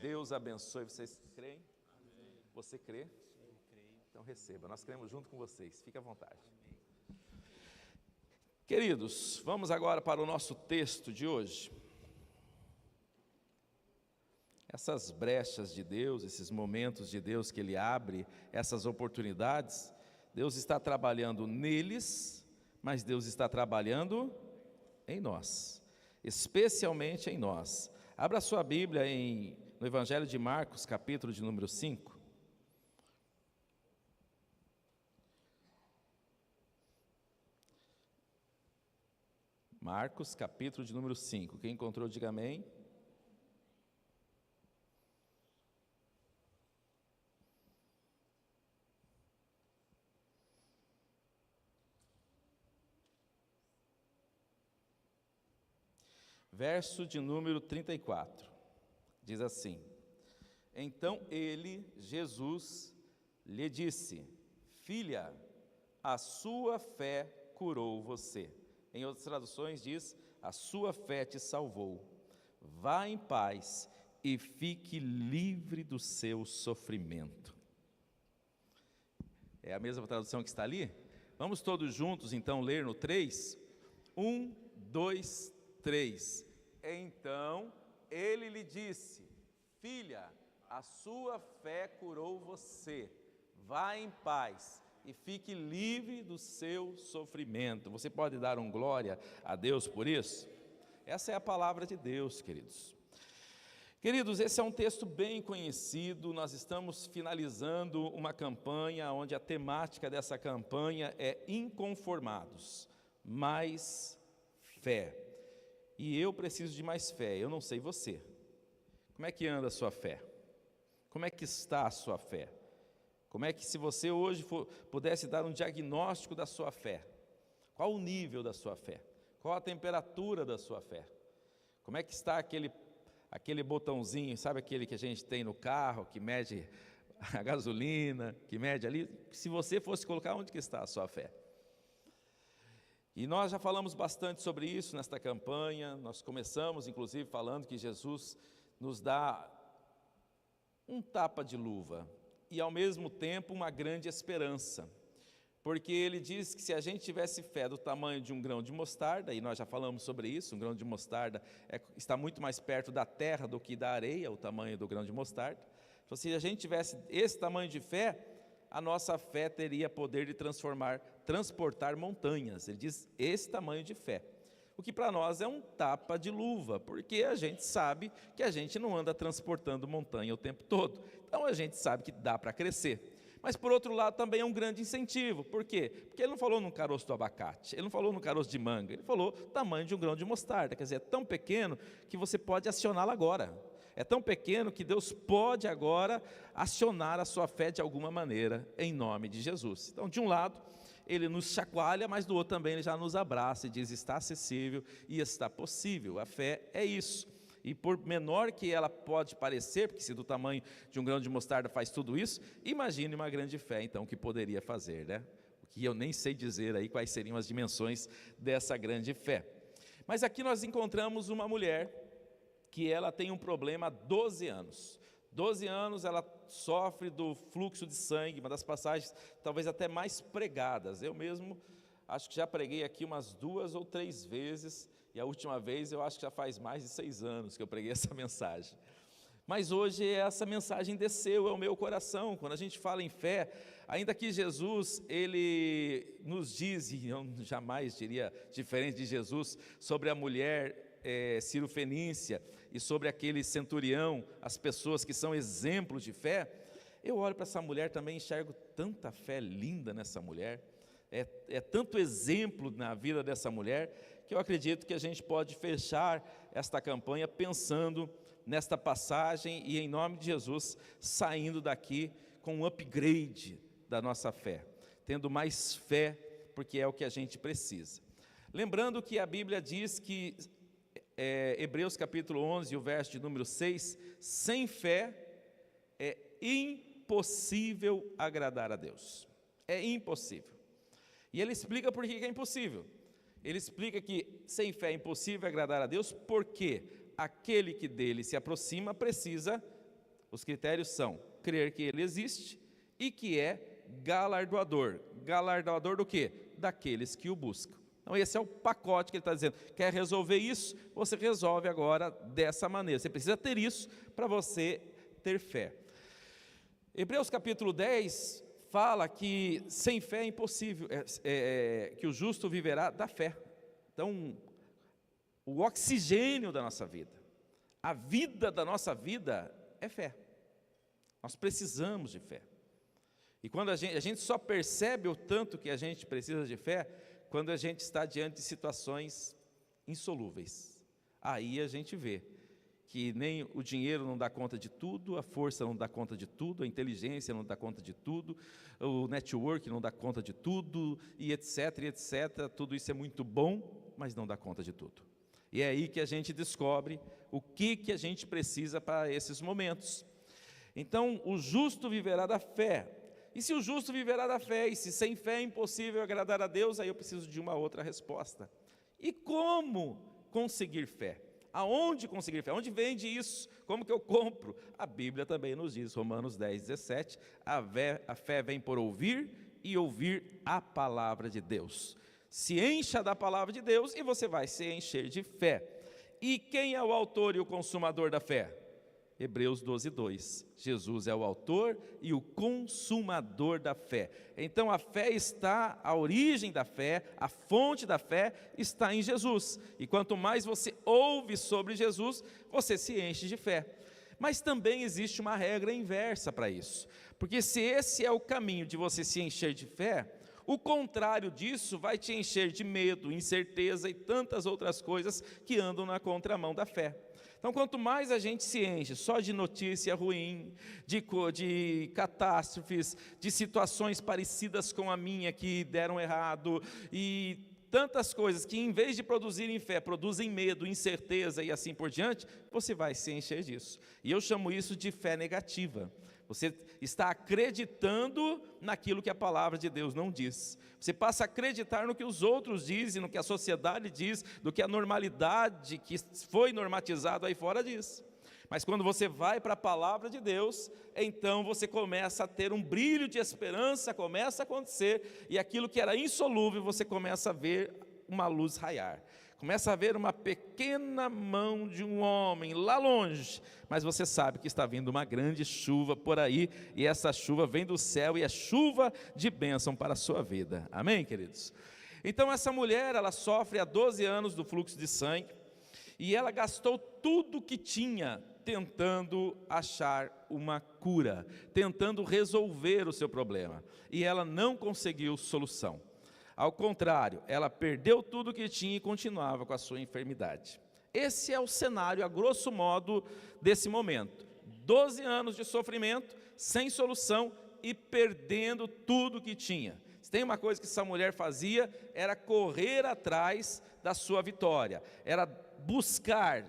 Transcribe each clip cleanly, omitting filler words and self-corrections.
Deus abençoe. Vocês creem? Você crê? Então receba, nós cremos junto com vocês, fique à vontade. Queridos, vamos agora para o nosso texto de hoje. Essas brechas de Deus, esses momentos de Deus que Ele abre, essas oportunidades, Deus está trabalhando neles, mas Deus está trabalhando em nós, especialmente em nós. Abra sua Bíblia no Evangelho de Marcos, capítulo de número 5. Marcos, capítulo de número 5. Quem encontrou, diga amém. Verso de número 34, diz assim: Então ele, Jesus, lhe disse: Filha, a sua fé curou você. Em outras traduções diz: a sua fé te salvou. Vá em paz e fique livre do seu sofrimento. É a mesma tradução que está ali? Vamos todos juntos então ler no 3? 1, 2, 3. Então ele lhe disse: Filha, a sua fé curou você. Vá em paz e fique livre do seu sofrimento. Você pode dar um glória a Deus por isso? Essa é a palavra de Deus, queridos. Queridos, esse é um texto bem conhecido. Nós estamos finalizando uma campanha onde a temática dessa campanha é inconformados, mais fé. E eu preciso de mais fé, eu não sei você. Como é que anda a sua fé? Como é que está a sua fé? Como é que, se você hoje pudesse dar um diagnóstico da sua fé, qual o nível da sua fé? Qual a temperatura da sua fé? Como é que está aquele botãozinho, sabe aquele que a gente tem no carro, que mede a gasolina, que mede ali? Se você fosse colocar, onde que está a sua fé? E nós já falamos bastante sobre isso nesta campanha. Nós começamos, inclusive, falando que Jesus nos dá um tapa de luva e, ao mesmo tempo, uma grande esperança. Porque Ele diz que se a gente tivesse fé do tamanho de um grão de mostarda, e nós já falamos sobre isso, um grão de mostarda está muito mais perto da terra do que da areia, o tamanho do grão de mostarda. Então, se a gente tivesse esse tamanho de fé, a nossa fé teria poder de transportar montanhas. Ele diz esse tamanho de fé, o que para nós é um tapa de luva, porque a gente sabe que a gente não anda transportando montanha o tempo todo, então a gente sabe que dá para crescer. Mas por outro lado também é um grande incentivo. Por quê? Porque ele não falou num caroço do abacate, ele não falou num caroço de manga, ele falou tamanho de um grão de mostarda. Quer dizer, é tão pequeno que você pode acioná-lo agora. É tão pequeno que Deus pode agora acionar a sua fé de alguma maneira, em nome de Jesus. Então, de um lado, Ele nos chacoalha, mas do outro também Ele já nos abraça e diz: está acessível e está possível. A fé é isso. E por menor que ela pode parecer, porque se do tamanho de um grão de mostarda faz tudo isso, imagine uma grande fé, então, que poderia fazer, né? O que eu nem sei dizer aí quais seriam as dimensões dessa grande fé. Mas aqui nós encontramos uma mulher que ela tem um problema há 12 anos. 12 anos ela sofre do fluxo de sangue, uma das passagens talvez até mais pregadas. Eu mesmo acho que já preguei aqui umas 2 ou 3 vezes, e a última vez eu acho que já faz mais de 6 anos que eu preguei essa mensagem. Mas hoje essa mensagem desceu ao meu coração. Quando a gente fala em fé, ainda que Jesus, Ele nos diz, e eu jamais diria diferente de Jesus, sobre a mulher cirofenícia e sobre aquele centurião, as pessoas que são exemplos de fé, eu olho para essa mulher também e enxergo tanta fé linda nessa mulher, é tanto exemplo na vida dessa mulher, que eu acredito que a gente pode fechar esta campanha pensando nesta passagem e, em nome de Jesus, saindo daqui com um upgrade da nossa fé, tendo mais fé, porque é o que a gente precisa. Lembrando que a Bíblia diz que Hebreus capítulo 11, o verso de número 6, sem fé é impossível agradar a Deus. É impossível. E ele explica por que é impossível. Ele explica que sem fé é impossível agradar a Deus, porque aquele que dele se aproxima precisa Os critérios são crer que Ele existe e que é galardoador. Galardoador do quê? Daqueles que o buscam. Então esse é o pacote que ele está dizendo. Quer resolver isso? Você resolve agora dessa maneira. Você precisa ter isso para você ter fé. Hebreus capítulo 10 fala que sem fé é impossível, que o justo viverá da fé. Então, o oxigênio da nossa vida, a vida da nossa vida é fé. Nós precisamos de fé. E quando a gente só percebe o tanto que a gente precisa de fé, quando a gente está diante de situações insolúveis. Aí a gente vê que nem o dinheiro não dá conta de tudo, a força não dá conta de tudo, a inteligência não dá conta de tudo, o network não dá conta de tudo, e etc, etc. Tudo isso é muito bom, mas não dá conta de tudo. E é aí que a gente descobre o que a gente precisa para esses momentos. Então, o justo viverá da fé. E se o justo viverá da fé, e se sem fé é impossível agradar a Deus, aí eu preciso de uma outra resposta. E como conseguir fé? Aonde conseguir fé? Onde vende isso? Como que eu compro? A Bíblia também nos diz, Romanos 10, 17, a fé vem por ouvir e ouvir a palavra de Deus. Se encha da palavra de Deus e você vai se encher de fé. E quem é o autor e o consumador da fé? Hebreus 12, 2. Jesus é o autor e o consumador da fé. Então a fé está, a origem da fé, a fonte da fé está em Jesus. E quanto mais você ouve sobre Jesus, você se enche de fé. Mas também existe uma regra inversa para isso. Porque se esse é o caminho de você se encher de fé, o contrário disso vai te encher de medo, incerteza e tantas outras coisas que andam na contramão da fé. Então, quanto mais a gente se enche só de notícia ruim, de catástrofes, de situações parecidas com a minha que deram errado, e tantas coisas que em vez de produzirem fé, produzem medo, incerteza e assim por diante, você vai se encher disso. E eu chamo isso de fé negativa. Você está acreditando naquilo que a palavra de Deus não diz. Você passa a acreditar no que os outros dizem, no que a sociedade diz, do que a normalidade que foi normatizado aí fora diz. Mas quando você vai para a palavra de Deus, então você começa a ter um brilho de esperança, começa a acontecer, e aquilo que era insolúvel, você começa a ver uma luz raiar. Começa a ver uma pequena mão de um homem lá longe, mas você sabe que está vindo uma grande chuva por aí, e essa chuva vem do céu, e é chuva de bênção para a sua vida. Amém, queridos? Então essa mulher, ela sofre há 12 anos do fluxo de sangue, e ela gastou tudo que tinha tentando achar uma cura, tentando resolver o seu problema, e ela não conseguiu solução. Ao contrário, ela perdeu tudo que tinha e continuava com a sua enfermidade. Esse é o cenário, a grosso modo, desse momento. 12 anos de sofrimento, sem solução e perdendo tudo que tinha. Se tem uma coisa que essa mulher fazia, era correr atrás da sua vitória. Era buscar,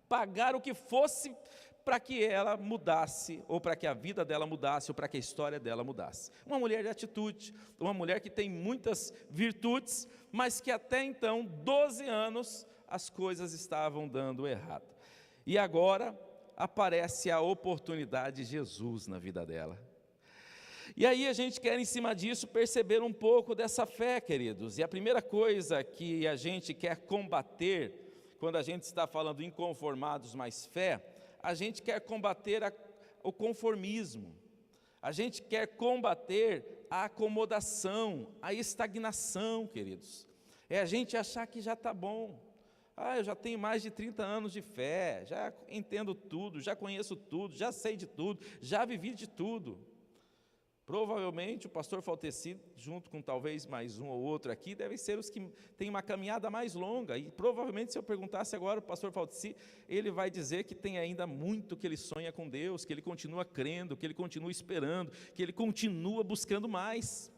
pagar o que fosse para que ela mudasse, ou para que a vida dela mudasse, ou para que a história dela mudasse. Uma mulher de atitude, uma mulher que tem muitas virtudes, mas que até então, 12 anos, as coisas estavam dando errado. E agora aparece a oportunidade de Jesus na vida dela. E aí a gente quer, em cima disso, perceber um pouco dessa fé, queridos. E a primeira coisa que a gente quer combater, quando a gente está falando inconformados mais fé, a gente quer combater o conformismo, a gente quer combater a acomodação, a estagnação, queridos. É a gente achar que já está bom. Eu já tenho mais de 30 anos de fé, já entendo tudo, já conheço tudo, já sei de tudo, já vivi de tudo. Provavelmente o pastor Falteci, junto com talvez mais um ou outro aqui, devem ser os que têm uma caminhada mais longa, e provavelmente se eu perguntasse agora o pastor Falteci, ele vai dizer que tem ainda muito que ele sonha com Deus, que ele continua crendo, que ele continua esperando, que ele continua buscando mais.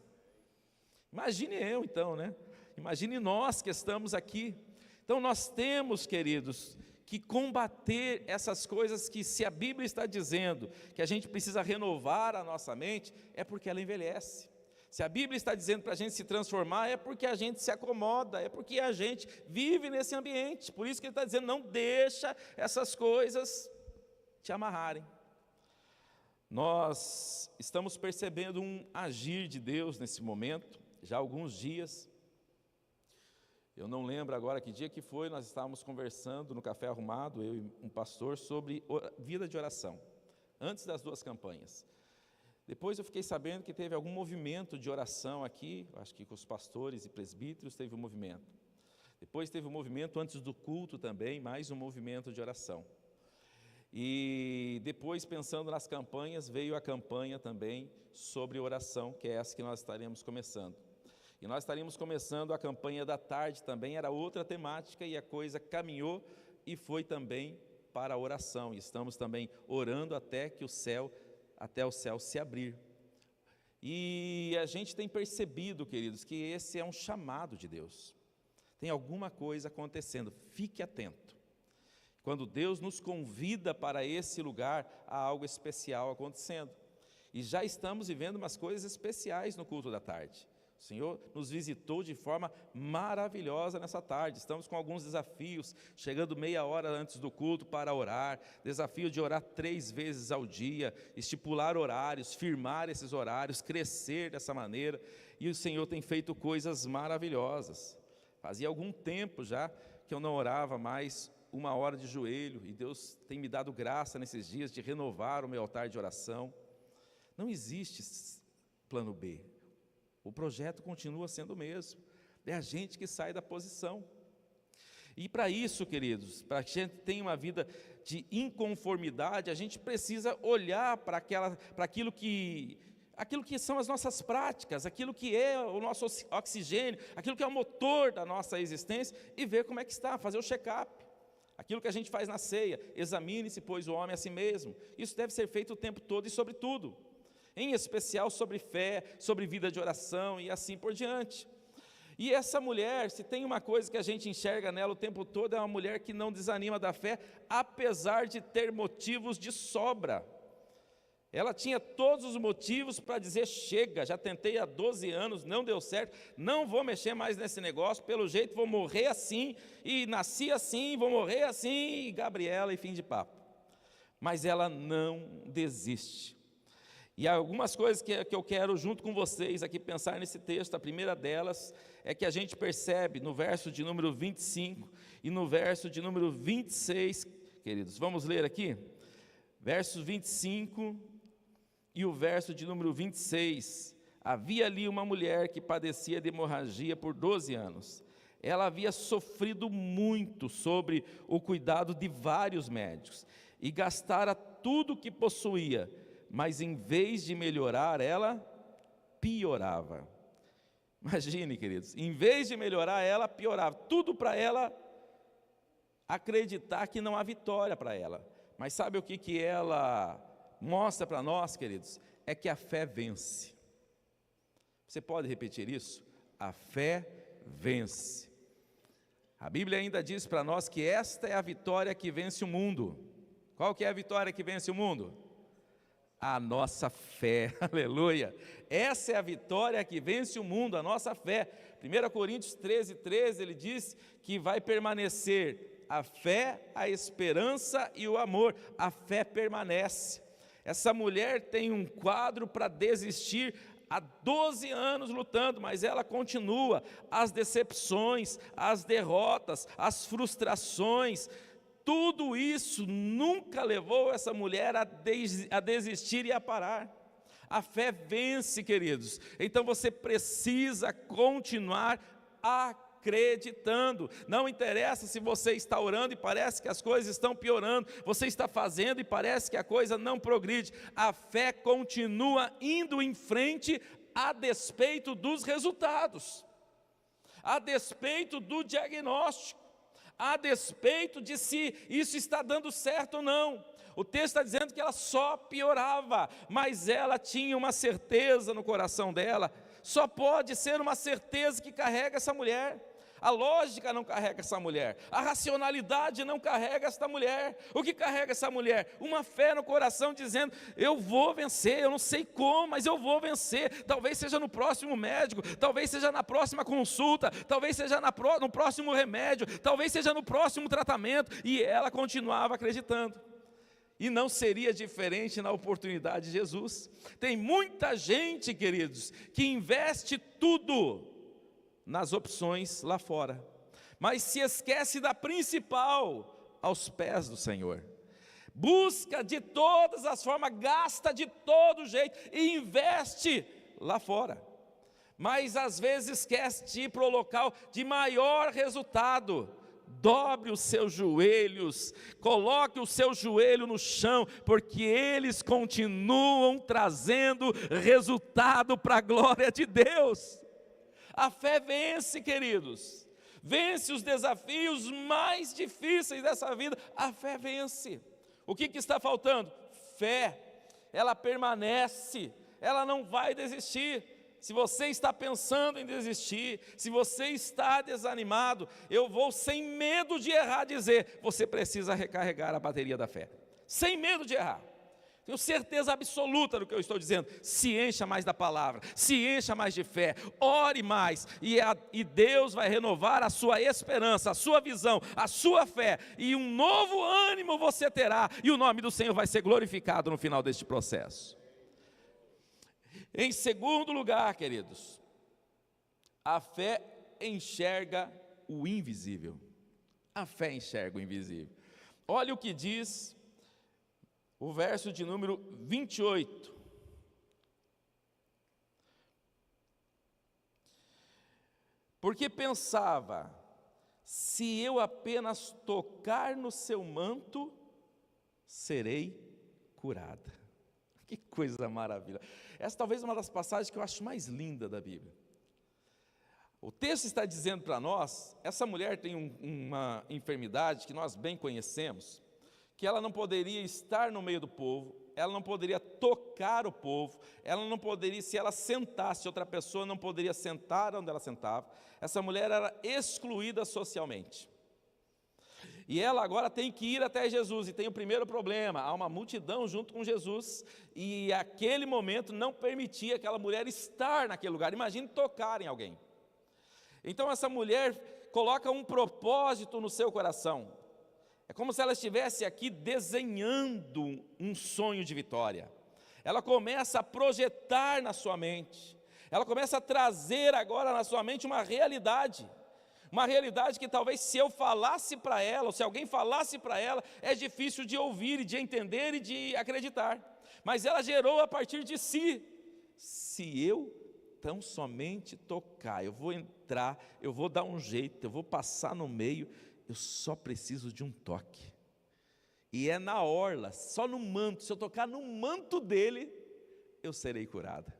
Imagine eu então, né? Imagine nós que estamos aqui. Então nós temos, queridos, que combater essas coisas que, se a Bíblia está dizendo que a gente precisa renovar a nossa mente, é porque ela envelhece. Se a Bíblia está dizendo para a gente se transformar, é porque a gente se acomoda, é porque a gente vive nesse ambiente. Por isso que ele está dizendo, não deixa essas coisas te amarrarem, Nós estamos percebendo um agir de Deus nesse momento, já há alguns dias. Eu não lembro agora que dia que foi, nós estávamos conversando no Café Arrumado, eu e um pastor, sobre vida de oração, antes das 2 campanhas. Depois eu fiquei sabendo que teve algum movimento de oração aqui, acho que com os pastores e presbíteros teve um movimento. Depois teve um movimento antes do culto também, mais um movimento de oração. E depois, pensando nas campanhas, veio a campanha também sobre oração, que é essa que nós estaremos começando. E nós estaríamos começando a campanha da tarde também, era outra temática, e a coisa caminhou e foi também para a oração. E estamos também orando até o céu se abrir. E a gente tem percebido, queridos, que esse é um chamado de Deus. Tem alguma coisa acontecendo, fique atento. Quando Deus nos convida para esse lugar, há algo especial acontecendo. E já estamos vivendo umas coisas especiais no culto da tarde. O Senhor nos visitou de forma maravilhosa nessa tarde. Estamos com alguns desafios, chegando meia hora antes do culto para orar. Desafio de orar 3 vezes ao dia, estipular horários, firmar esses horários, crescer dessa maneira. E o Senhor tem feito coisas maravilhosas. Fazia algum tempo já que eu não orava mais 1 hora de joelho, e Deus tem me dado graça nesses dias de renovar o meu altar de oração. Não existe plano B. O projeto continua sendo o mesmo. É a gente que sai da posição. E para isso, queridos, para que a gente tenha uma vida de inconformidade, a gente precisa olhar para aquilo que são as nossas práticas, aquilo que é o nosso oxigênio, aquilo que é o motor da nossa existência, e ver como é que está, fazer o check-up. Aquilo que a gente faz na ceia, examine-se, pois, o homem a si mesmo. Isso deve ser feito o tempo todo e sobre tudo. Em especial sobre fé, sobre vida de oração e assim por diante. E essa mulher, se tem uma coisa que a gente enxerga nela o tempo todo, é uma mulher que não desanima da fé, apesar de ter motivos de sobra. Ela tinha todos os motivos para dizer: chega, já tentei há 12 anos, não deu certo, não vou mexer mais nesse negócio, pelo jeito vou morrer assim, e nasci assim, vou morrer assim, e Gabriela, e fim de papo. Mas ela não desiste. E há algumas coisas que eu quero junto com vocês aqui pensar nesse texto. A primeira delas é que a gente percebe no verso de número 25 e no verso de número 26, queridos, vamos ler aqui? Verso 25 e o verso de número 26. Havia ali uma mulher que padecia de hemorragia por 12 anos. Ela havia sofrido muito sobre o cuidado de vários médicos e gastara tudo o que possuía, mas em vez de melhorar, ela piorava. Imagine, queridos, em vez de melhorar, ela piorava. Tudo para ela acreditar que não há vitória para ela. Mas sabe o que ela mostra para nós, queridos? É que a fé vence. Você pode repetir isso? A fé vence. A Bíblia ainda diz para nós que esta é a vitória que vence o mundo. Qual que é a vitória que vence o mundo? A nossa fé, aleluia. Essa é a vitória que vence o mundo, a nossa fé. 1 Coríntios 13, ele diz que vai permanecer a fé, a esperança e o amor. A fé permanece. Essa mulher tem um quadro para desistir há 12 anos lutando, mas ela continua. As decepções, as derrotas, as frustrações, tudo isso nunca levou essa mulher a desistir e a parar. A fé vence, queridos. Então você precisa continuar acreditando. Não interessa se você está orando e parece que as coisas estão piorando, você está fazendo e parece que a coisa não progride. A fé continua indo em frente a despeito dos resultados, a despeito do diagnóstico, a despeito de se isso está dando certo ou não. O texto está dizendo que ela só piorava, mas ela tinha uma certeza no coração dela. Só pode ser uma certeza que carrega essa mulher. A lógica não carrega essa mulher, a racionalidade não carrega esta mulher. O que carrega essa mulher? Uma fé no coração dizendo: eu vou vencer, eu não sei como, mas eu vou vencer. Talvez seja no próximo médico, talvez seja na próxima consulta, talvez seja no próximo remédio, talvez seja no próximo tratamento. E ela continuava acreditando. E não seria diferente na oportunidade de Jesus. Tem muita gente, queridos, que investe tudo nas opções lá fora, mas se esquece da principal, aos pés do Senhor. Busca de todas as formas, gasta de todo jeito e investe lá fora. Mas às vezes esquece de ir para o local de maior resultado. Dobre os seus joelhos, coloque o seu joelho no chão, porque eles continuam trazendo resultado para a glória de Deus. A fé vence, queridos, vence os desafios mais difíceis dessa vida, a fé vence. O que está faltando? Fé. Ela permanece, ela não vai desistir. Se você está pensando em desistir, se você está desanimado, eu vou sem medo de errar dizer, você precisa recarregar a bateria da fé, sem medo de errar. Tenho certeza absoluta do que eu estou dizendo. Se encha mais da palavra, se encha mais de fé, ore mais, e Deus vai renovar a sua esperança, a sua visão, a sua fé, e um novo ânimo você terá, e o nome do Senhor vai ser glorificado no final deste processo. Em segundo lugar, queridos, a fé enxerga o invisível. A fé enxerga o invisível. Olha o que diz o verso de número 28. Porque pensava, se eu apenas tocar no seu manto, serei curada. Que coisa maravilhosa. Essa talvez é uma das passagens que eu acho mais linda da Bíblia. O texto está dizendo para nós, essa mulher tem uma enfermidade que nós bem conhecemos, que ela não poderia estar no meio do povo, ela não poderia tocar o povo, ela não poderia, se ela sentasse, outra pessoa não poderia sentar onde ela sentava. Essa mulher era excluída socialmente. E ela agora tem que ir até Jesus, e tem o primeiro problema, há uma multidão junto com Jesus, e aquele momento não permitia aquela mulher estar naquele lugar, imagine tocar em alguém. Então essa mulher coloca um propósito no seu coração, é como se ela estivesse aqui desenhando um sonho de vitória. Ela começa a projetar na sua mente, ela começa a trazer agora na sua mente uma realidade que talvez se eu falasse para ela, ou se alguém falasse para ela, é difícil de ouvir, e de entender e de acreditar, mas ela gerou a partir de si, se eu tão somente tocar, eu vou entrar, eu vou dar um jeito, eu vou passar no meio, eu só preciso de um toque, e é na orla, só no manto, se eu tocar no manto dele, eu serei curada.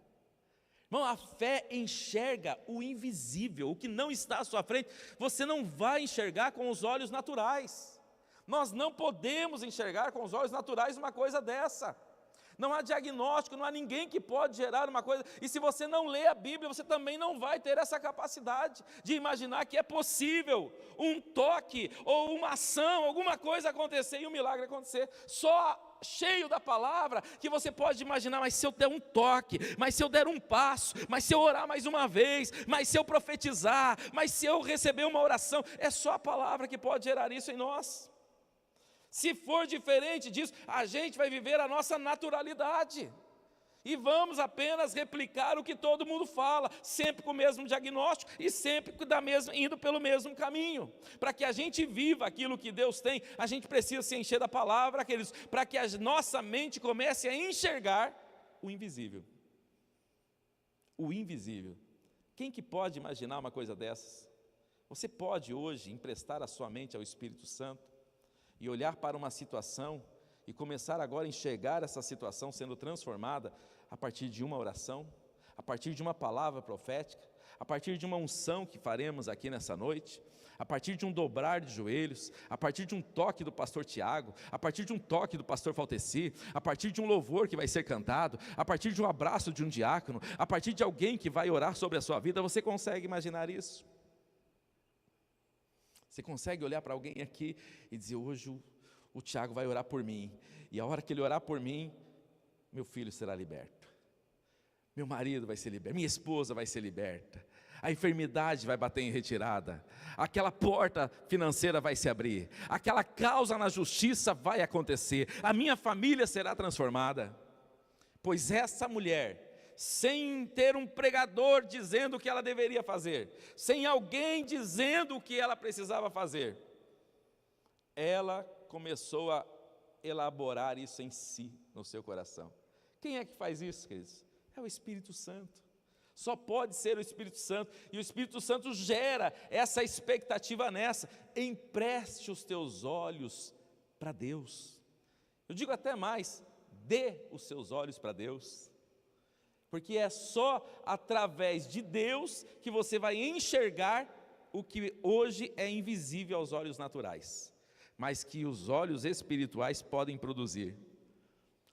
Irmão, a fé enxerga o invisível, o que não está à sua frente, você não vai enxergar com os olhos naturais. Nós não podemos enxergar com os olhos naturais uma coisa dessa. Não há diagnóstico, não há ninguém que pode gerar uma coisa, e se você não lê a Bíblia, você também não vai ter essa capacidade de imaginar que é possível um toque, ou uma ação, alguma coisa acontecer e um milagre acontecer, só cheio da palavra, que você pode imaginar, mas se eu der um toque, mas se eu der um passo, mas se eu orar mais uma vez, mas se eu profetizar, mas se eu receber uma oração, é só a palavra que pode gerar isso em nós. Se for diferente disso, a gente vai viver a nossa naturalidade, e vamos apenas replicar o que todo mundo fala, sempre com o mesmo diagnóstico, e sempre indo pelo mesmo caminho. Para que a gente viva aquilo que Deus tem, a gente precisa se encher da palavra, queridos, para que a nossa mente comece a enxergar o invisível. O invisível. Quem que pode imaginar uma coisa dessas? Você pode hoje emprestar a sua mente ao Espírito Santo, e olhar para uma situação, e começar agora a enxergar essa situação sendo transformada, a partir de uma oração, a partir de uma palavra profética, a partir de uma unção que faremos aqui nessa noite, a partir de um dobrar de joelhos, a partir de um toque do pastor Tiago, a partir de um toque do pastor Falteci, a partir de um louvor que vai ser cantado, a partir de um abraço de um diácono, a partir de alguém que vai orar sobre a sua vida. Você consegue imaginar isso? Você consegue olhar para alguém aqui e dizer, hoje o Tiago vai orar por mim, e a hora que ele orar por mim, meu filho será liberto, meu marido vai ser liberto, minha esposa vai ser liberta, A enfermidade vai bater em retirada, aquela porta financeira vai se abrir, aquela causa na justiça vai acontecer, a minha família será transformada. Pois essa mulher, sem ter um pregador dizendo o que ela deveria fazer, sem alguém dizendo o que ela precisava fazer, ela começou a elaborar isso em si, no seu coração. Quem é que faz isso, queridos? É o Espírito Santo. Só pode ser o Espírito Santo, e o Espírito Santo gera essa expectativa nessa. Empreste os teus olhos para Deus. Eu digo até mais, dê os seus olhos para Deus, porque é só através de Deus que você vai enxergar o que hoje é invisível aos olhos naturais, mas que os olhos espirituais podem produzir.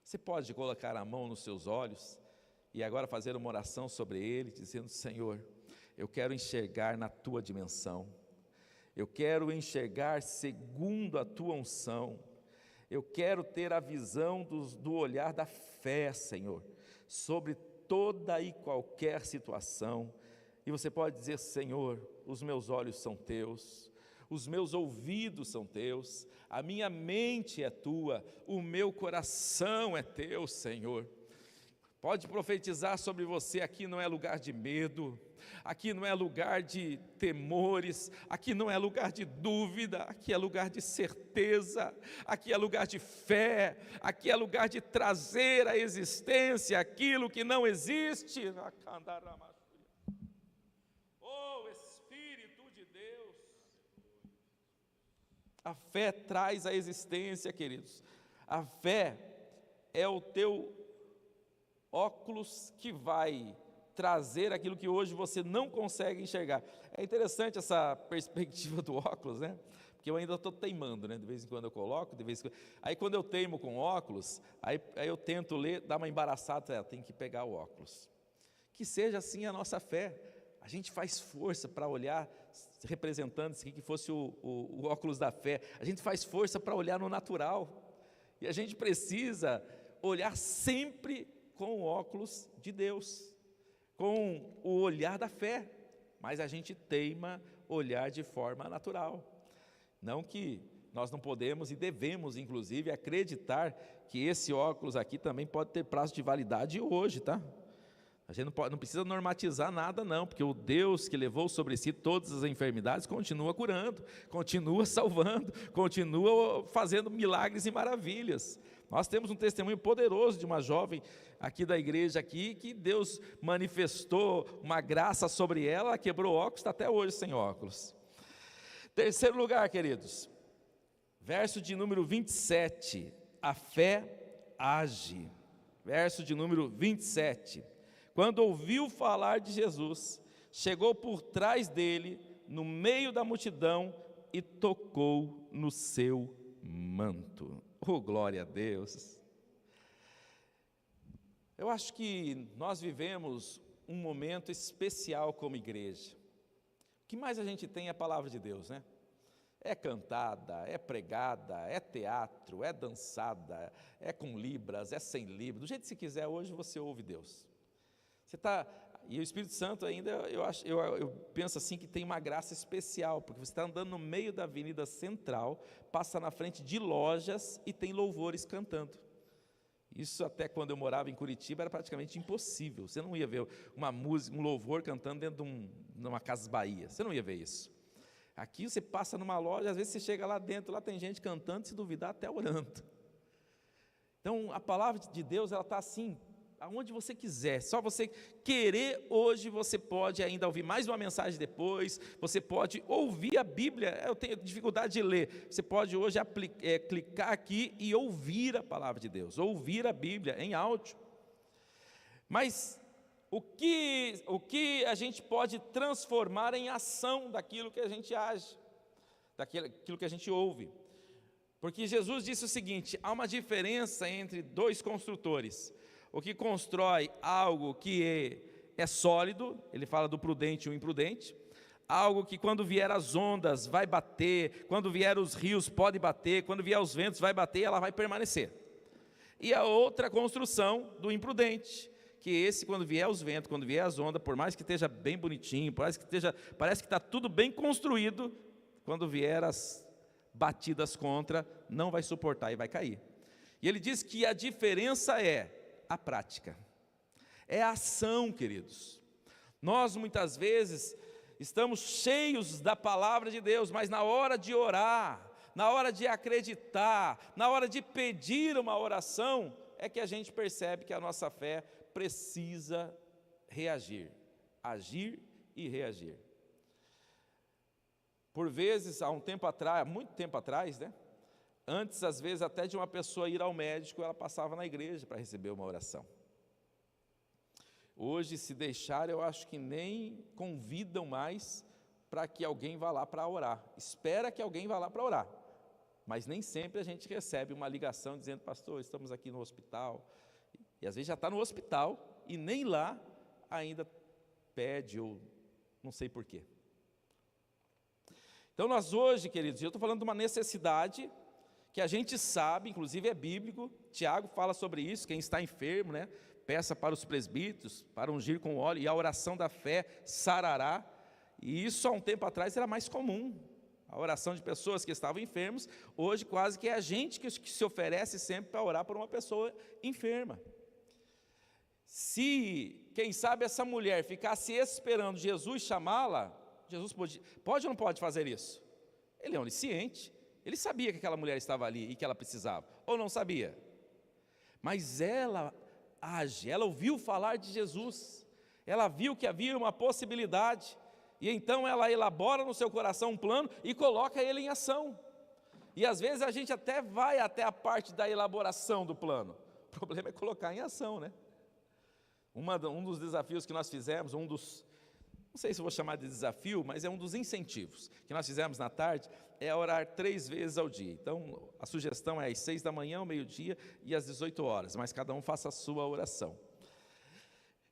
Você pode colocar a mão nos seus olhos e agora fazer uma oração sobre ele, dizendo: Senhor, eu quero enxergar na tua dimensão, eu quero enxergar segundo a tua unção, eu quero ter a visão do olhar da fé, Senhor, sobre toda e qualquer situação. E você pode dizer: Senhor, os meus olhos são teus, os meus ouvidos são teus, a minha mente é tua, o meu coração é teu, Senhor. Pode profetizar sobre você: aqui não é lugar de medo, aqui não é lugar de temores, aqui não é lugar de dúvida, aqui é lugar de certeza, aqui é lugar de fé, aqui é lugar de trazer à existência aquilo que não existe. Oh, Espírito de Deus! A fé traz à existência, queridos. A fé é o teu óculos que vai trazer aquilo que hoje você não consegue enxergar. É interessante essa perspectiva do óculos, né? Porque eu ainda estou teimando, né? De vez em quando eu coloco, de vez em quando... Aí quando eu teimo com óculos, aí eu tento ler, dá uma embaraçada, tem que pegar o óculos. Que seja assim a nossa fé. A gente faz força para olhar, representando isso aqui, que fosse o óculos da fé. A gente faz força para olhar no natural. E a gente precisa olhar sempre com o óculos de Deus, com o olhar da fé, mas a gente teima olhar de forma natural. Não que nós não podemos e devemos, inclusive, acreditar que esse óculos aqui também pode ter prazo de validade hoje, tá? A gente não precisa normatizar nada não, porque o Deus que levou sobre si todas as enfermidades continua curando, continua salvando, continua fazendo milagres e maravilhas. Nós temos um testemunho poderoso de uma jovem aqui da igreja aqui, que Deus manifestou uma graça sobre ela, ela quebrou óculos, está até hoje sem óculos. Terceiro lugar, queridos, verso de número 27, a fé age. Verso de número 27, quando ouviu falar de Jesus, chegou por trás dele, no meio da multidão, e tocou no seu manto. Oh, glória a Deus! Eu acho que nós vivemos um momento especial como igreja. O que mais a gente tem é a palavra de Deus, né? É cantada, é pregada, é teatro, é dançada, é com libras, é sem libras, do jeito que você quiser, hoje você ouve Deus. E o Espírito Santo ainda, eu penso assim, que tem uma graça especial, porque você está andando no meio da avenida central, passa na frente de lojas e tem louvores cantando. Isso até quando eu morava em Curitiba era praticamente impossível, você não ia ver uma música, um louvor cantando dentro de uma Casas Bahia, você não ia ver isso. Aqui você passa numa loja, às vezes você chega lá dentro, lá tem gente cantando, se duvidar até orando. Então a palavra de Deus, ela está assim, aonde você quiser, só você querer hoje, você pode ainda ouvir mais uma mensagem depois, você pode ouvir a Bíblia, eu tenho dificuldade de ler, você pode hoje clicar aqui e ouvir a palavra de Deus, ouvir a Bíblia em áudio. Mas o que a gente pode transformar em ação daquilo que a gente age, daquilo que a gente ouve? Porque Jesus disse o seguinte: há uma diferença entre dois construtores. O que constrói algo que é sólido, ele fala do prudente e o imprudente, algo que quando vier as ondas vai bater, quando vier os rios pode bater, quando vier os ventos vai bater, ela vai permanecer. E a outra construção do imprudente, que esse, quando vier os ventos, quando vier as ondas, por mais que esteja bem bonitinho, parece que está tudo bem construído, quando vier as batidas contra, não vai suportar e vai cair. E ele diz que a diferença é a prática, é a ação, queridos. Nós muitas vezes estamos cheios da palavra de Deus, mas na hora de orar, na hora de acreditar, na hora de pedir uma oração, é que a gente percebe que a nossa fé precisa reagir, agir e reagir. Por vezes, há um tempo atrás, muito tempo atrás, né? Antes, às vezes, até de uma pessoa ir ao médico, ela passava na igreja para receber uma oração. Hoje, se deixar, eu acho que nem convidam mais para que alguém vá lá para orar. Espera que alguém vá lá para orar. Mas nem sempre a gente recebe uma ligação dizendo: pastor, estamos aqui no hospital. E às vezes já está no hospital e nem lá ainda pede, ou não sei porquê. Então nós hoje, queridos, eu estou falando de uma necessidade que a gente sabe, inclusive é bíblico. Tiago fala sobre isso: quem está enfermo, né, peça para os presbíteros, para ungir com óleo, e a oração da fé sarará. E isso há um tempo atrás era mais comum, a oração de pessoas que estavam enfermos. Hoje quase que é a gente que se oferece sempre para orar por uma pessoa enferma. Se, quem sabe, essa mulher ficasse esperando Jesus chamá-la, Jesus pode ou não pode fazer isso? Ele é onisciente, ele sabia que aquela mulher estava ali e que ela precisava, ou não sabia? Mas ela age, ela ouviu falar de Jesus, ela viu que havia uma possibilidade, e então ela elabora no seu coração um plano e coloca ele em ação. E às vezes a gente até vai até a parte da elaboração do plano, o problema é colocar em ação, né? Um dos desafios que nós fizemos, não sei se vou chamar de desafio, mas é um dos incentivos que nós fizemos na tarde, é orar 3 vezes ao dia. Então, a sugestão é às 6 da manhã, ao meio-dia e às 18 horas, mas cada um faça a sua oração.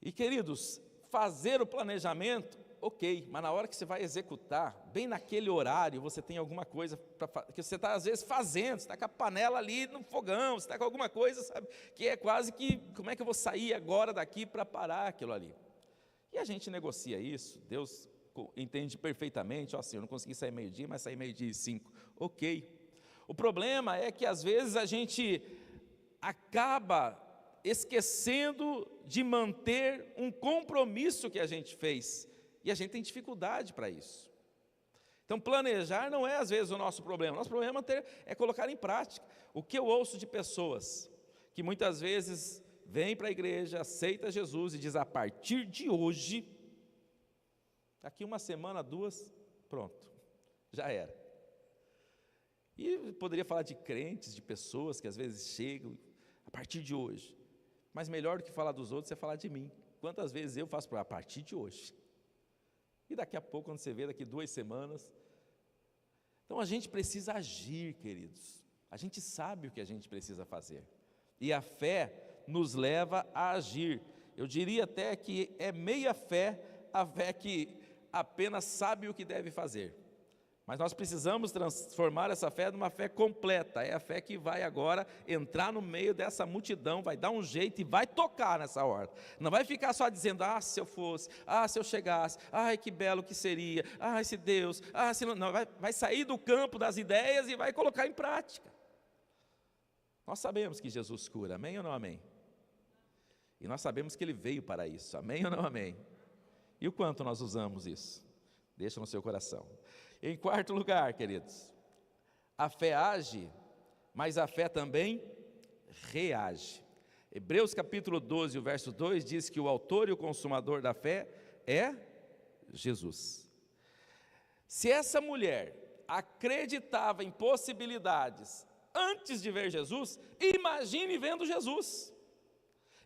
E, queridos, fazer o planejamento, ok, mas na hora que você vai executar, bem naquele horário, você tem alguma coisa que você está às vezes fazendo, você está com a panela ali no fogão, você está com alguma coisa, sabe, que é quase que, como é que eu vou sair agora daqui para parar aquilo ali? E a gente negocia isso, Deus entende perfeitamente, assim, eu não consegui sair meio-dia, mas saí meio-dia e 5, ok. O problema é que às vezes a gente acaba esquecendo de manter um compromisso que a gente fez, e a gente tem dificuldade para isso. Então planejar não é às vezes o nosso problema é colocar em prática. O que eu ouço de pessoas que muitas vezes vem para a igreja, aceita Jesus e diz: a partir de hoje, daqui 1 semana, 2, pronto, já era. E poderia falar de crentes, de pessoas que às vezes chegam, a partir de hoje. Mas melhor do que falar dos outros é falar de mim. Quantas vezes eu faço a partir de hoje? E daqui a pouco, quando você vê, daqui 2 semanas. Então a gente precisa agir, queridos. A gente sabe o que a gente precisa fazer. E a fé nos leva a agir. Eu diria até que é meia fé, a fé que apenas sabe o que deve fazer. Mas nós precisamos transformar essa fé numa fé completa. É a fé que vai agora entrar no meio dessa multidão, vai dar um jeito e vai tocar nessa horta. Não vai ficar só dizendo: ah, se eu fosse, ah, se eu chegasse, ai, que belo que seria, ah, se Deus, ah, se não, não vai sair do campo das ideias e vai colocar em prática. Nós sabemos que Jesus cura, amém ou não amém? E nós sabemos que Ele veio para isso, amém ou não amém? E o quanto nós usamos isso? Deixa no seu coração. Em quarto lugar, queridos, a fé age, mas a fé também reage. Hebreus capítulo 12, o verso 2 diz que o autor e o consumador da fé é Jesus. Se essa mulher acreditava em possibilidades antes de ver Jesus, imagine vendo Jesus.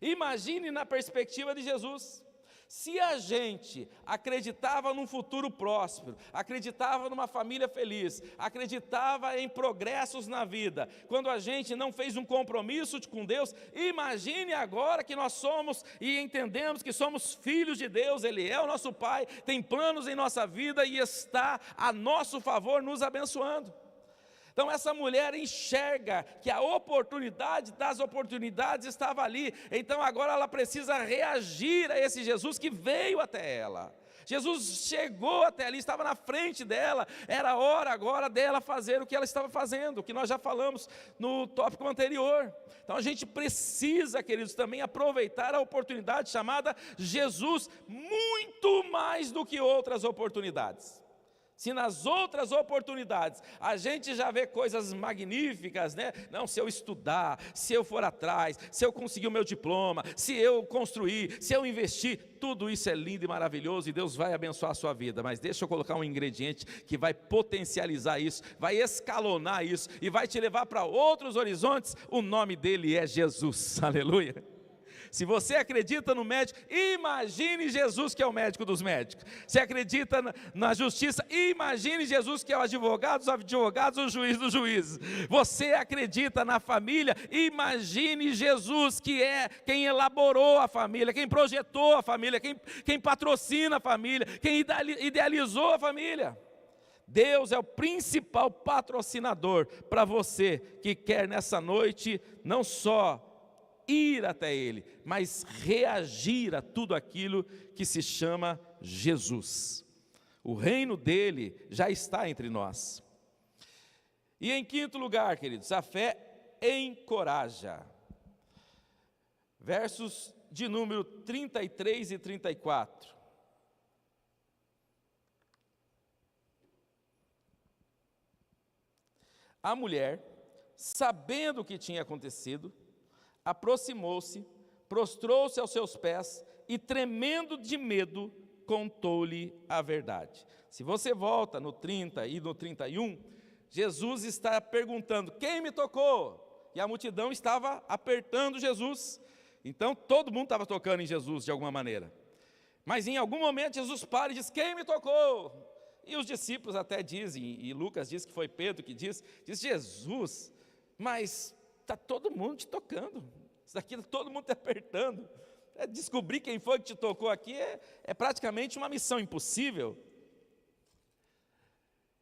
Imagine na perspectiva de Jesus. Se a gente acreditava num futuro próspero, acreditava numa família feliz, acreditava em progressos na vida, quando a gente não fez um compromisso com Deus, imagine agora que nós somos e entendemos que somos filhos de Deus, Ele é o nosso Pai, tem planos em nossa vida e está a nosso favor nos abençoando. Então essa mulher enxerga que a oportunidade das oportunidades estava ali, então agora ela precisa reagir a esse Jesus que veio até ela. Jesus chegou até ali, estava na frente dela, era hora agora dela fazer o que ela estava fazendo, o que nós já falamos no tópico anterior. Então a gente precisa, queridos, também aproveitar a oportunidade chamada Jesus, muito mais do que outras oportunidades. Se nas outras oportunidades a gente já vê coisas magníficas, né? Não, se eu estudar, se eu for atrás, se eu conseguir o meu diploma, se eu construir, se eu investir, tudo isso é lindo e maravilhoso e Deus vai abençoar a sua vida. Mas deixa eu colocar um ingrediente que vai potencializar isso, vai escalonar isso e vai te levar para outros horizontes. O nome dele é Jesus, aleluia. Se você acredita no médico, imagine Jesus que é o médico dos médicos. Se acredita na justiça, imagine Jesus que é o advogado dos advogados, o juiz dos juízes. Você acredita na família, imagine Jesus que é quem elaborou a família, quem projetou a família, quem patrocina a família, quem idealizou a família. Deus é o principal patrocinador para você que quer nessa noite não só ir até Ele, mas reagir a tudo aquilo que se chama Jesus. O reino dele já está entre nós. E em quinto lugar, queridos, a fé encoraja. Versos de número 33 e 34. A mulher, sabendo o que tinha acontecido, aproximou-se, prostrou-se aos seus pés e, tremendo de medo, contou-lhe a verdade. Se você volta no 30 e no 31, Jesus está perguntando: quem me tocou? E a multidão estava apertando Jesus. Então todo mundo estava tocando em Jesus de alguma maneira. Mas em algum momento Jesus para e diz: quem me tocou? E os discípulos até dizem, e Lucas diz que foi Pedro que diz Jesus, mas está todo mundo te tocando, isso daqui todo mundo te apertando. Descobrir quem foi que te tocou aqui é praticamente uma missão impossível.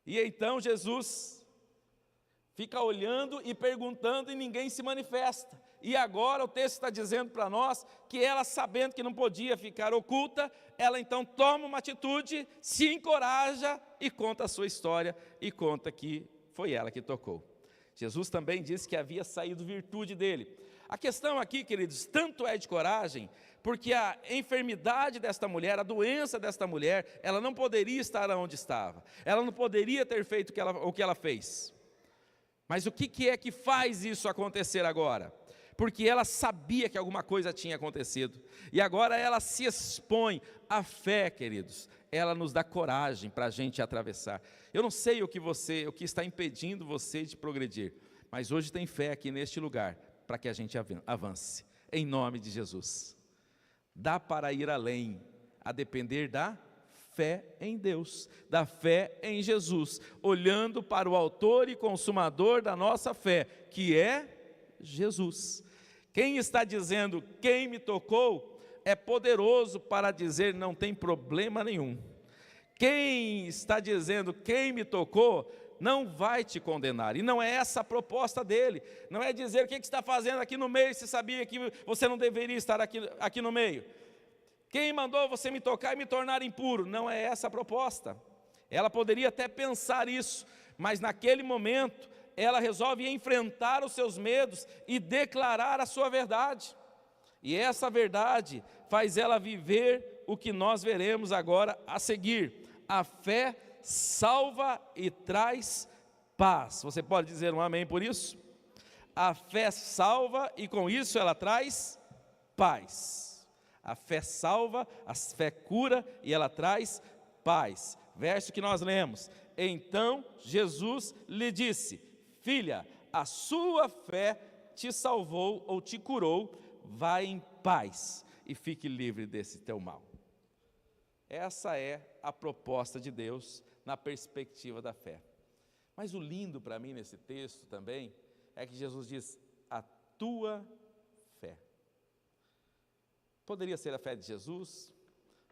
E então Jesus fica olhando e perguntando e ninguém se manifesta. E agora o texto está dizendo para nós que ela, sabendo que não podia ficar oculta, ela então toma uma atitude, se encoraja e conta a sua história e conta que foi ela que tocou. Jesus também disse que havia saído virtude dele. A questão aqui, queridos, tanto é de coragem, porque a enfermidade desta mulher, a doença desta mulher, ela não poderia estar onde estava, ela não poderia ter feito o que ela fez. Mas o que é que faz isso acontecer agora? Porque ela sabia que alguma coisa tinha acontecido, e agora ela se expõe. A fé, queridos, ela nos dá coragem para a gente atravessar. Eu não sei o que está impedindo você de progredir, mas hoje tem fé aqui neste lugar, para que a gente avance, em nome de Jesus. Dá para ir além, a depender da fé em Deus, da fé em Jesus, olhando para o autor e consumador da nossa fé, que é Jesus. Quem está dizendo quem me tocou, é poderoso para dizer não tem problema nenhum. Quem está dizendo quem me tocou, não vai te condenar, e não é essa a proposta dele, não é dizer o que está fazendo aqui no meio, se sabia que você não deveria estar aqui no meio. Quem mandou você me tocar e me tornar impuro? Não é essa a proposta. Ela poderia até pensar isso, mas naquele momento, ela resolve enfrentar os seus medos e declarar a sua verdade. E essa verdade faz ela viver o que nós veremos agora a seguir. A fé salva e traz paz. Você pode dizer um amém por isso? A fé salva e com isso ela traz paz. A fé salva, a fé cura e ela traz paz. Verso que nós lemos: então Jesus lhe disse: filha, a sua fé te salvou ou te curou, vai em paz e fique livre desse teu mal. Essa é a proposta de Deus na perspectiva da fé. Mas o lindo para mim nesse texto também é que Jesus diz: a tua fé. Poderia ser a fé de Jesus,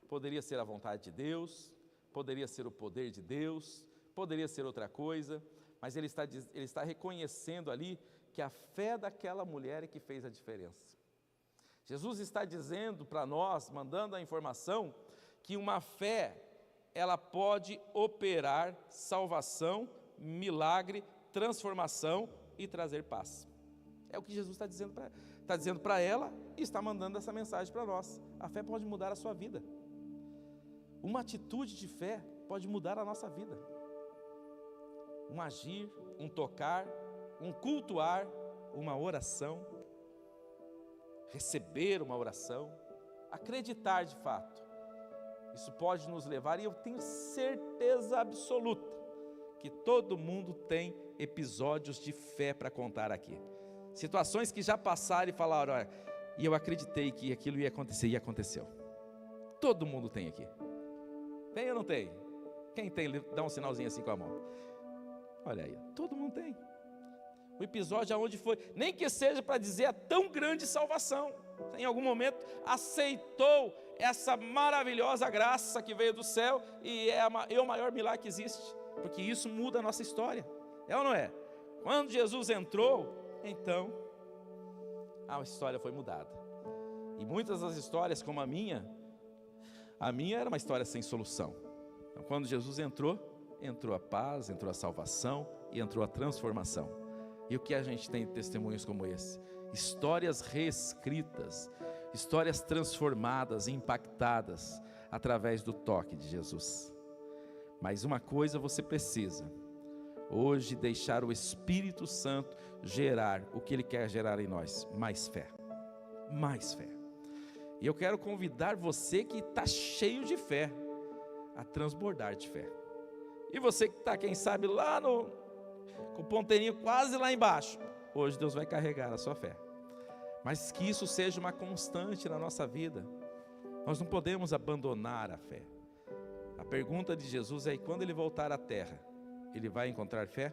poderia ser a vontade de Deus, poderia ser o poder de Deus, poderia ser outra coisa, mas ele está reconhecendo ali que a fé daquela mulher é que fez a diferença. Jesus está dizendo para nós, mandando a informação, que uma fé, ela pode operar salvação, milagre, transformação e trazer paz. É o que Jesus está dizendo para ela e está mandando essa mensagem para nós. A fé pode mudar a sua vida. Uma atitude de fé pode mudar a nossa vida. Um agir, um tocar, um cultuar, uma oração, receber uma oração, acreditar de fato. Isso pode nos levar, e eu tenho certeza absoluta, que todo mundo tem episódios de fé para contar aqui. Situações que já passaram e falaram, olha, e eu acreditei que aquilo ia acontecer, e aconteceu. Todo mundo tem aqui. Tem ou não tem? Quem tem, dá um sinalzinho assim com a mão. Olha aí, todo mundo tem. O episódio aonde foi, nem que seja para dizer a tão grande salvação. Em algum momento aceitou essa maravilhosa graça que veio do céu e é o maior milagre que existe, porque isso muda a nossa história. É ou não é? Quando Jesus entrou, então a história foi mudada. E muitas das histórias, como a minha era uma história sem solução. Então, quando Jesus entrou a paz, entrou a salvação e entrou a transformação. E o que a gente tem de testemunhos como esse? Histórias reescritas, histórias transformadas, impactadas através do toque de Jesus. Mas uma coisa você precisa: hoje deixar o Espírito Santo gerar o que Ele quer gerar em nós, mais fé. Mais fé. E eu quero convidar você que está cheio de fé, a transbordar de fé. E você que está, quem sabe, lá com o ponteirinho quase lá embaixo, hoje Deus vai carregar a sua fé. Mas que isso seja uma constante na nossa vida. Nós não podemos abandonar a fé. A pergunta de Jesus é: e quando Ele voltar à terra, Ele vai encontrar fé?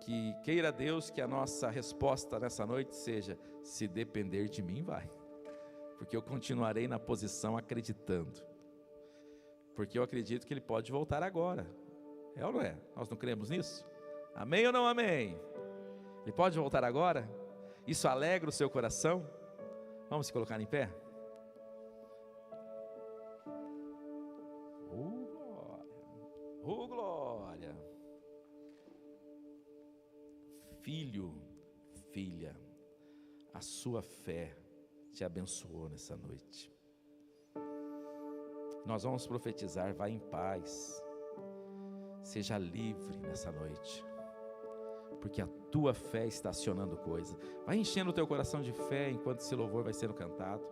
Que queira Deus que a nossa resposta nessa noite seja: se depender de mim, vai. Porque eu continuarei na posição acreditando. Porque eu acredito que Ele pode voltar agora. É ou não é? Nós não cremos nisso? Amém ou não amém? Ele pode voltar agora? Isso alegra o seu coração? Vamos se colocar em pé? Oh glória! Filho, filha, a sua fé te abençoou nessa noite. Nós vamos profetizar: vá em paz, seja livre nessa noite, porque a tua fé está acionando coisa. Vai enchendo o teu coração de fé enquanto esse louvor vai sendo cantado.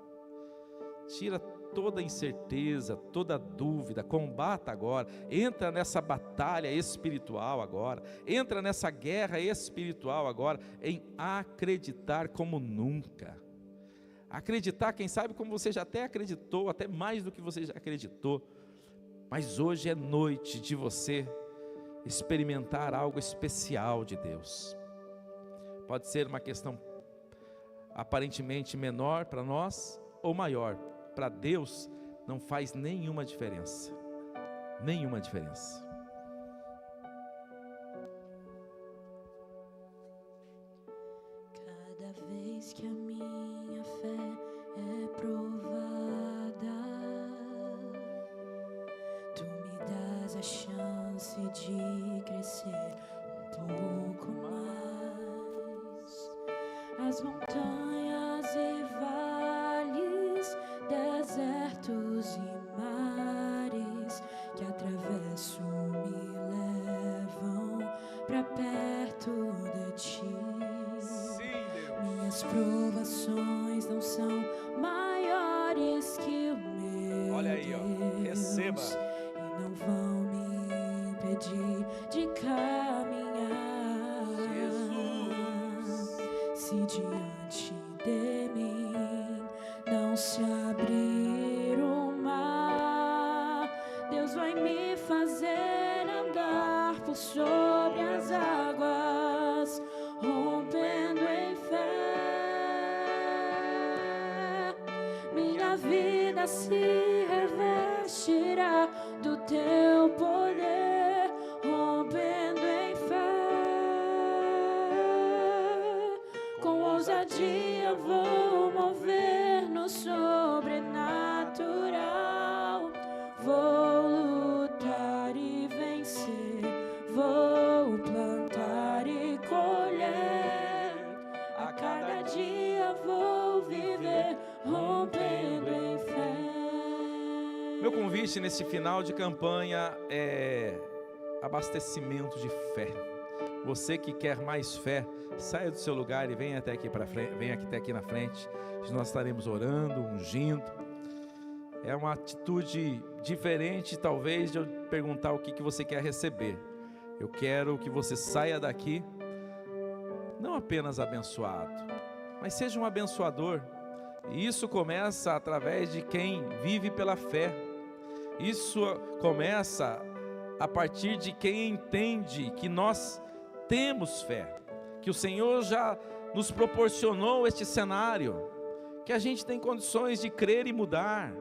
Tira toda incerteza, toda dúvida, combata agora, entra nessa batalha espiritual agora, entra nessa guerra espiritual agora, em acreditar como nunca. Acreditar, quem sabe, como você já até acreditou, até mais do que você já acreditou, mas hoje é noite de você experimentar algo especial de Deus. Pode ser uma questão aparentemente menor para nós, ou maior. Para Deus não faz nenhuma diferença. Nenhuma diferença. Cada vez que a minha fé é provada, tu me das a chance de crescer um pouco mais. As montanhas e vales, desertos e mares que atravesso me levam pra perto de ti. Sim, Deus. Minhas provações não são maiores que o meu Olha aí, ó. Receba. e não vão me impedir de caminhar. Jesus. Se diante de mim não se abrir o mar, Deus vai me fazer andar por sobre as águas, rompendo em fé. Minha vida se revestirá do teu poder, dia vou mover no sobrenatural. Vou lutar e vencer, vou plantar e colher. A cada dia vou viver rompendo em fé. Meu convite nesse final de campanha é abastecimento de fé. Você que quer mais fé, saia do seu lugar e venha até aqui para frente, venha até aqui na frente. Nós estaremos orando, ungindo. É uma atitude diferente, talvez, de eu perguntar o que você quer receber. Eu quero que você saia daqui não apenas abençoado, mas seja um abençoador. E isso começa através de quem vive pela fé. Isso começa a partir de quem entende que nós temos fé, que o Senhor já nos proporcionou este cenário, que a gente tem condições de crer e mudar,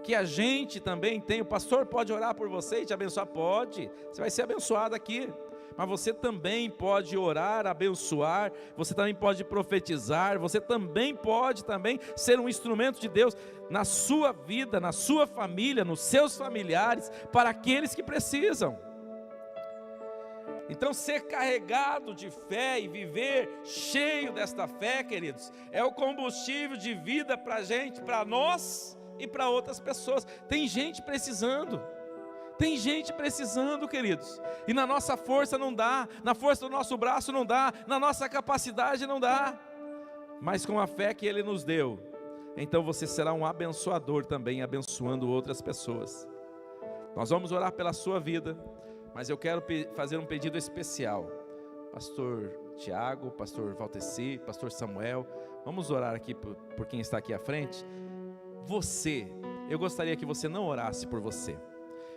que a gente também tem. O pastor pode orar por você e te abençoar? Pode, você vai ser abençoado aqui, mas você também pode orar, abençoar, você também pode profetizar, você também pode ser um instrumento de Deus na sua vida, na sua família, nos seus familiares, para aqueles que precisam. Então, ser carregado de fé e viver cheio desta fé, queridos, é o combustível de vida para a gente, para nós e para outras pessoas. Tem gente precisando, queridos, e na nossa força não dá, na força do nosso braço não dá, na nossa capacidade não dá, mas com a fé que Ele nos deu, então você será um abençoador também, abençoando outras pessoas. Nós vamos orar pela sua vida, mas eu quero fazer um pedido especial. Pastor Tiago, Pastor Valteci, Pastor Samuel, vamos orar aqui por quem está aqui à frente. Eu gostaria que você não orasse por você,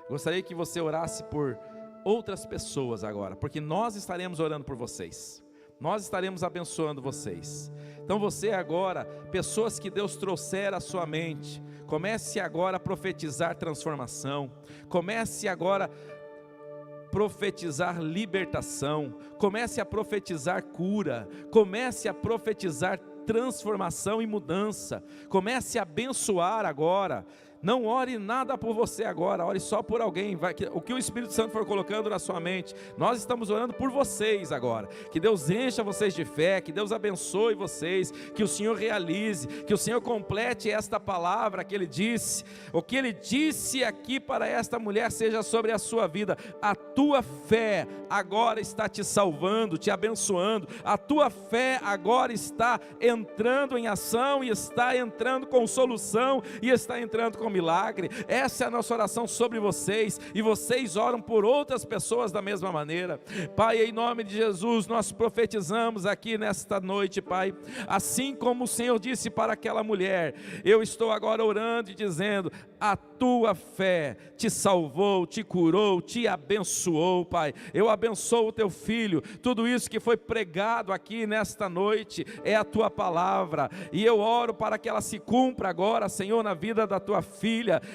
gostaria que você orasse por outras pessoas agora, porque nós estaremos orando por vocês, nós estaremos abençoando vocês. Então você agora, pessoas que Deus trouxer à sua mente, comece agora a profetizar transformação, comece agora a profetizar libertação, comece a profetizar cura, comece a profetizar transformação e mudança, comece a abençoar agora. Não ore nada por você agora, ore só por alguém, o que o Espírito Santo for colocando na sua mente. Nós estamos orando por vocês agora, que Deus encha vocês de fé, que Deus abençoe vocês, que o Senhor realize, que o Senhor complete esta palavra que Ele disse, o que Ele disse aqui para esta mulher seja sobre a sua vida. A tua fé agora está te salvando, te abençoando, a tua fé agora está entrando em ação, e está entrando com solução, e está entrando com milagre. Essa é a nossa oração sobre vocês, e vocês oram por outras pessoas da mesma maneira. Pai, em nome de Jesus, nós profetizamos aqui nesta noite, Pai, assim como o Senhor disse para aquela mulher, eu estou agora orando e dizendo, a tua fé te salvou, te curou, te abençoou, Pai. Eu abençoo o teu filho, tudo isso que foi pregado aqui nesta noite, é a tua palavra, e eu oro para que ela se cumpra agora, Senhor, na vida da tua filha,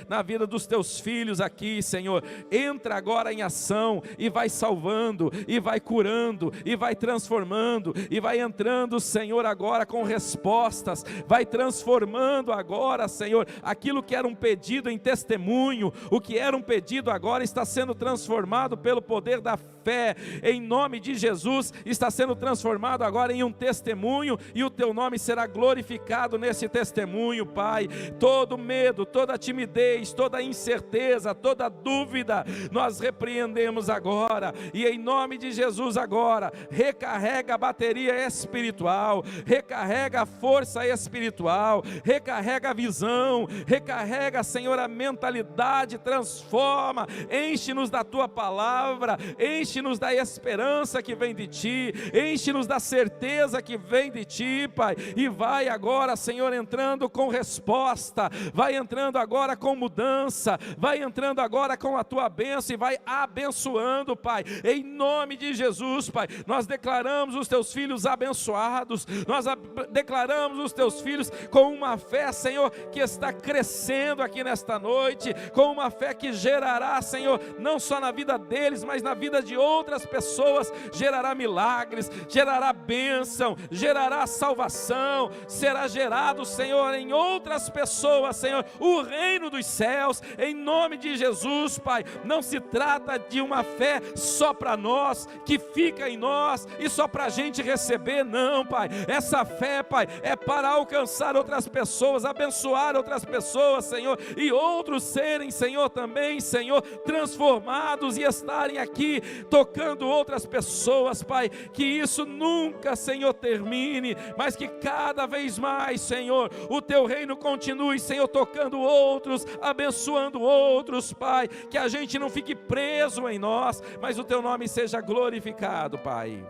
na vida dos teus filhos aqui, Senhor. Entra agora em ação, e vai salvando, e vai curando, e vai transformando, e vai entrando, Senhor, agora com respostas, vai transformando agora, Senhor, aquilo que era um pedido em testemunho, o que era um pedido agora está sendo transformado pelo poder da fé, em nome de Jesus, está sendo transformado agora em um testemunho, e o teu nome será glorificado nesse testemunho, Pai. Todo medo, toda timidez, toda incerteza, toda dúvida, nós repreendemos agora, e em nome de Jesus agora, recarrega a bateria espiritual, recarrega a força espiritual, recarrega a visão, recarrega, Senhor, a mentalidade, transforma, enche-nos da tua palavra, enche-nos da esperança que vem de ti, enche-nos da certeza que vem de ti, Pai, e vai agora, Senhor, entrando com resposta, vai entrando agora com mudança, vai entrando agora com a tua bênção, e vai abençoando, Pai, em nome de Jesus, Pai. Nós declaramos os teus filhos abençoados, nós declaramos os teus filhos com uma fé, Senhor, que está crescendo aqui nesta noite, com uma fé que gerará, Senhor, não só na vida deles, mas na vida de outras pessoas, gerará milagres, gerará bênção, gerará salvação, será gerado, Senhor, em outras pessoas, Senhor, o reino dos céus, em nome de Jesus, Pai. Não se trata de uma fé só para nós, que fica em nós e só para a gente receber, não, Pai. Essa fé, Pai, é para alcançar outras pessoas, abençoar outras pessoas, Senhor, e outros serem, Senhor, também, Senhor, transformados e estarem aqui tocando outras pessoas, Pai. Que isso nunca, Senhor, termine, mas que cada vez mais, Senhor, o Teu reino continue, Senhor, tocando outros, abençoando outros, Pai. Que a gente não fique preso em nós, mas o Teu nome seja glorificado, Pai.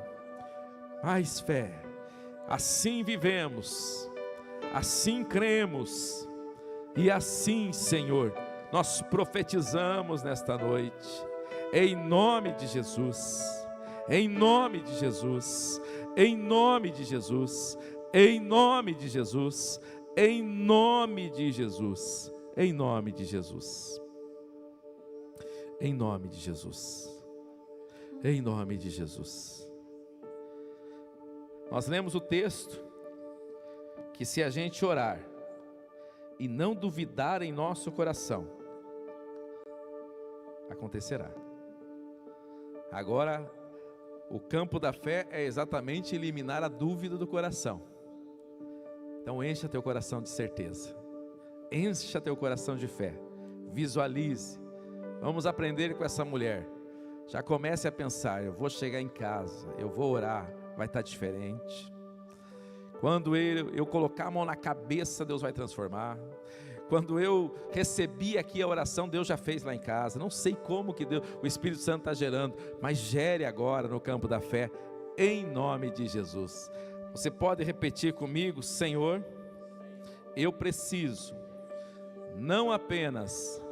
Mais fé, assim vivemos, assim cremos, e assim, Senhor, nós profetizamos nesta noite, em nome de Jesus, em nome de Jesus, em nome de Jesus, em nome de Jesus, em nome de Jesus, em nome de Jesus, em nome de Jesus, em nome de Jesus. Nós lemos o texto, que se a gente orar, e não duvidar em nosso coração, acontecerá. Agora, o campo da fé é exatamente eliminar a dúvida do coração. Então encha teu coração de certeza, encha teu coração de fé, visualize. Vamos aprender com essa mulher. Já comece a pensar: eu vou chegar em casa, eu vou orar, vai estar diferente. Quando eu colocar a mão na cabeça, Deus vai transformar. Quando eu recebi aqui a oração, Deus já fez lá em casa. Não sei como que Deus, o Espírito Santo está gerando, mas gere agora no campo da fé, em nome de Jesus. Você pode repetir comigo: Senhor, eu preciso não apenas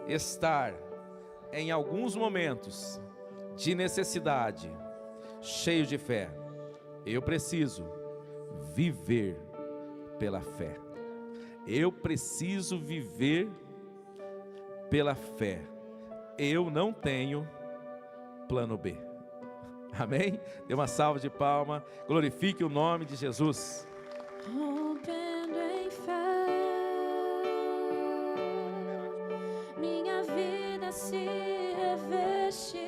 estar em alguns momentos de necessidade, cheio de fé, eu preciso viver pela fé. Eu preciso viver pela fé. Eu não tenho plano B. Amém? Dê uma salva de palmas. Glorifique o nome de Jesus. Rompendo em fé, minha vida se reveste